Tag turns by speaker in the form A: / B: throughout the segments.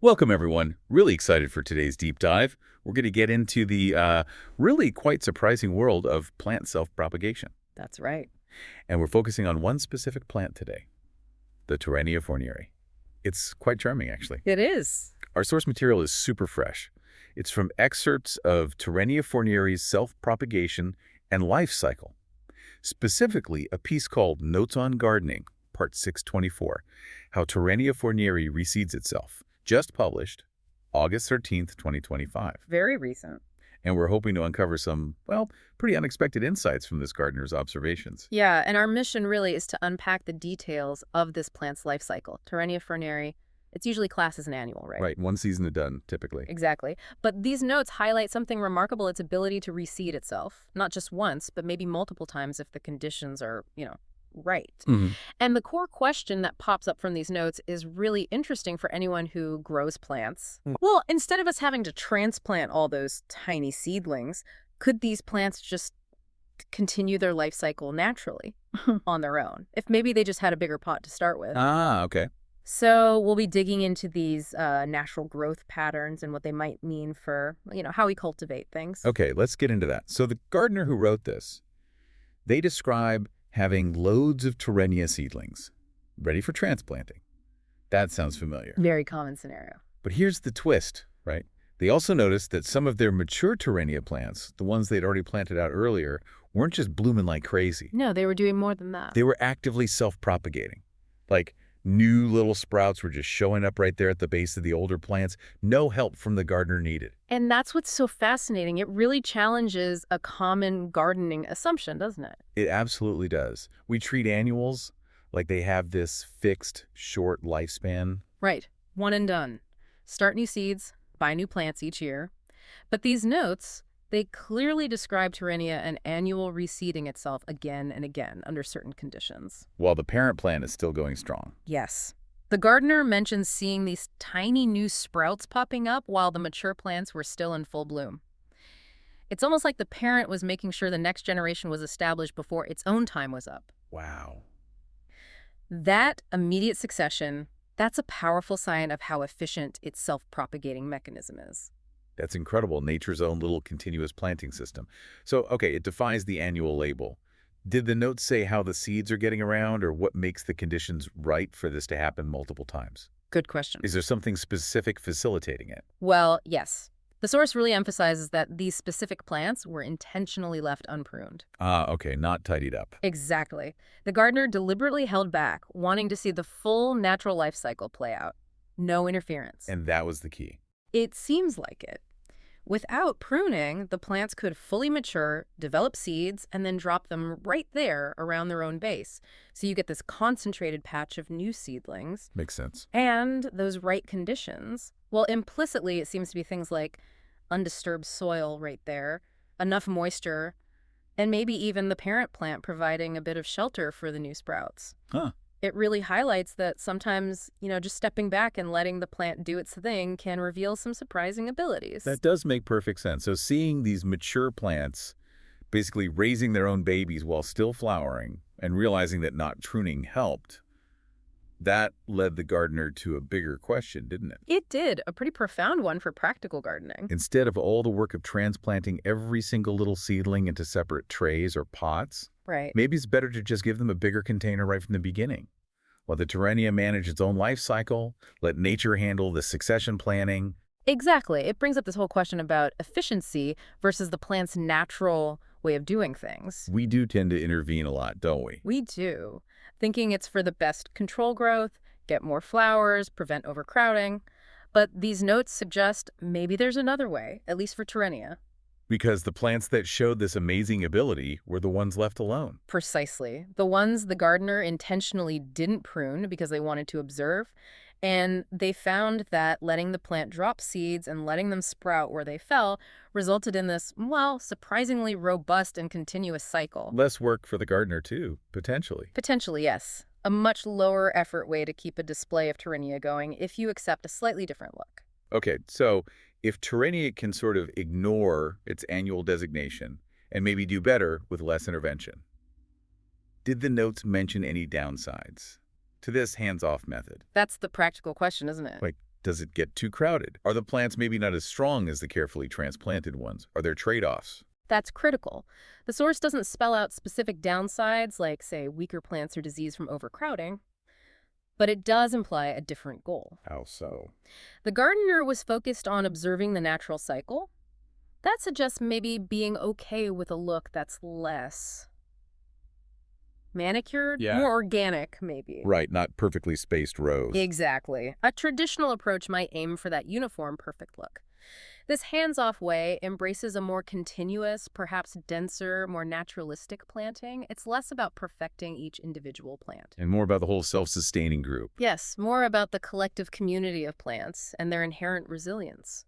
A: Welcome, everyone. Really excited for today's deep dive. We're going to get into the really quite surprising world of plant self-propagation.
B: That's right.
A: And we're focusing on one specific plant today, the Torenia Fournieri. It's quite charming, actually.
B: It is.
A: Our source material is super fresh. It's from excerpts of Torenia Fournieri's self-propagation and life cycle, specifically a piece called Notes on Gardening, Part 624, How Torenia Fournieri Reseeds Itself, just published August 13th, 2025.
B: Very recent.
A: And we're hoping to uncover some, well, pretty unexpected insights from this gardener's observations.
B: Yeah, and our mission really is to unpack the details of this plant's life cycle. Torenia Fournieri, it's usually classed as an annual, right?
A: Right, one season done, typically.
B: Exactly. But these notes highlight something remarkable, its ability to reseed itself, not just once, but maybe multiple times if the conditions are, right. And the core question that pops up from these notes is really interesting for anyone who grows plants. Well, instead of us having to transplant all those tiny seedlings, could these plants just continue their life cycle naturally on their own, if maybe they just had a bigger pot to start with?
A: Ah, okay.
B: So we'll be digging into these natural growth patterns and what they might mean for, how we cultivate things.
A: Okay, let's get into that. So the gardener who wrote this, they describe having loads of Torenia seedlings ready for transplanting. That sounds familiar.
B: Very common scenario.
A: But here's the twist, right? They also noticed that some of their mature Torenia plants, the ones they'd already planted out earlier, weren't just blooming like crazy.
B: No, they were doing more than that.
A: They were actively self-propagating. Like, new little sprouts were just showing up right there at the base of the older plants. No help from the gardener needed.
B: And that's what's so fascinating. It really challenges a common gardening assumption, doesn't it?
A: It absolutely does. We treat annuals like they have this fixed, short lifespan.
B: Right. One and done. Start new seeds, buy new plants each year. But these notes, they clearly describe Torenia an annual reseeding itself again and again under certain conditions.
A: While the parent plant is still going strong.
B: Yes. The gardener mentions seeing these tiny new sprouts popping up while the mature plants were still in full bloom. It's almost like the parent was making sure the next generation was established before its own time was up.
A: Wow.
B: That immediate succession, that's a powerful sign of how efficient its self-propagating mechanism is.
A: That's incredible, nature's own little continuous planting system. So, okay, it defies the annual label. Did the notes say how the seeds are getting around or what makes the conditions right for this to happen multiple times?
B: Good question.
A: Is there something specific facilitating it?
B: Well, yes. The source really emphasizes that these specific plants were intentionally left unpruned.
A: Ah, okay, not tidied up.
B: Exactly. The gardener deliberately held back, wanting to see the full natural life cycle play out. No interference.
A: And that was the key.
B: It seems like it. Without pruning, the plants could fully mature, develop seeds, and then drop them right there around their own base. So you get this concentrated patch of new seedlings.
A: Makes sense.
B: And those right conditions. Well, implicitly, it seems to be things like undisturbed soil right there, enough moisture, and maybe even the parent plant providing a bit of shelter for the new sprouts.
A: Huh.
B: It really highlights that sometimes, just stepping back and letting the plant do its thing can reveal some surprising abilities.
A: That does make perfect sense. So seeing these mature plants basically raising their own babies while still flowering and realizing that not pruning helped, that led the gardener to a bigger question, didn't it?
B: It did, a pretty profound one for practical gardening.
A: Instead of all the work of transplanting every single little seedling into separate trays or pots,
B: Right.
A: maybe it's better to just give them a bigger container right from the beginning. Let the Torenia manage its own life cycle, let nature handle the succession planning.
B: Exactly. It brings up this whole question about efficiency versus the plant's natural way of doing things.
A: We do tend to intervene a lot, don't we?
B: We do, thinking it's for the best control growth, get more flowers, prevent overcrowding. But these notes suggest maybe there's another way, at least for Torenia.
A: Because the plants that showed this amazing ability were the ones left alone.
B: Precisely. The ones the gardener intentionally didn't prune because they wanted to observe. And they found that letting the plant drop seeds and letting them sprout where they fell resulted in this, well, surprisingly robust and continuous cycle.
A: Less work for the gardener, too, potentially.
B: Potentially, yes. A much lower effort way to keep a display of Torenia going if you accept a slightly different look.
A: Okay, so if Torenia can sort of ignore its annual designation and maybe do better with less intervention, did the notes mention any downsides to this hands-off method?
B: That's the practical question, isn't it?
A: Like, Does it get too crowded? Are the plants maybe not as strong as the carefully transplanted ones? Are there trade-offs?
B: That's critical. The source doesn't spell out specific downsides, like, say, weaker plants or disease from overcrowding, but it does imply a different goal.
A: How so?
B: The gardener was focused on observing the natural cycle. That suggests maybe being okay with a look that's less manicured, more organic, maybe.
A: Right, not perfectly spaced rows.
B: Exactly. A traditional approach might aim for that uniform, perfect look. This hands-off way embraces a more continuous, perhaps denser, more naturalistic planting. It's less about perfecting each individual plant.
A: And more about the whole self-sustaining group.
B: Yes, more about the collective community of plants and their inherent resilience.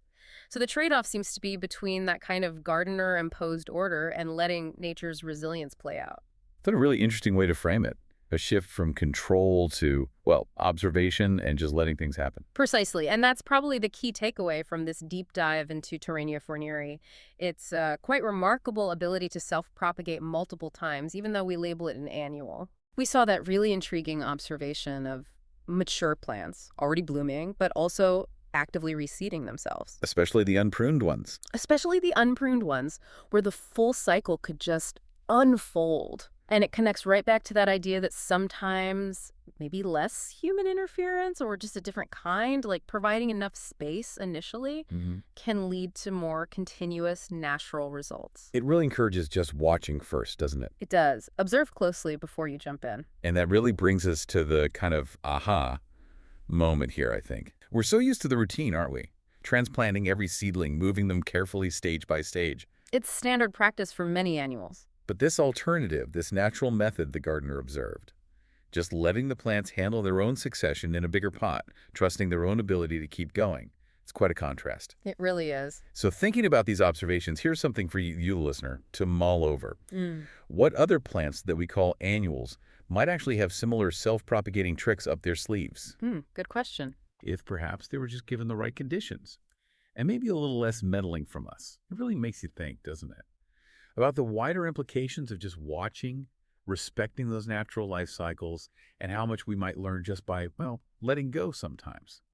B: So the trade-off seems to be between that kind of gardener-imposed order and letting nature's resilience play out.
A: That's a really interesting way to frame it. A shift from control to, well, observation and just letting things happen.
B: Precisely, and that's probably the key takeaway from this deep dive into Torenia Fournieri. It's a quite remarkable ability to self-propagate multiple times, even though we label it an annual. We saw that really intriguing observation of mature plants, already blooming, but also actively reseeding themselves.
A: Especially the unpruned ones.
B: Especially the unpruned ones, where the full cycle could just unfold. And it connects right back to that idea that sometimes maybe less human interference or just a different kind, like providing enough space initially, can lead to more continuous natural results.
A: It really encourages just watching first, doesn't it?
B: It does. Observe closely before you jump in.
A: And that really brings us to the kind of aha moment here, I think. We're so used to the routine, aren't we? Transplanting every seedling, moving them carefully stage by stage.
B: It's standard practice for many annuals.
A: But this alternative, this natural method the gardener observed, just letting the plants handle their own succession in a bigger pot, trusting their own ability to keep going. It's quite a contrast.
B: It really is.
A: So thinking about these observations, here's something for you, the listener, to mull over. What other plants that we call annuals might actually have similar self-propagating tricks up their sleeves?
B: Good question.
A: If perhaps they were just given the right conditions, and maybe a little less meddling from us. It really makes you think, doesn't it? About the wider implications of just watching, respecting those natural life cycles, and how much we might learn just by, well, letting go sometimes.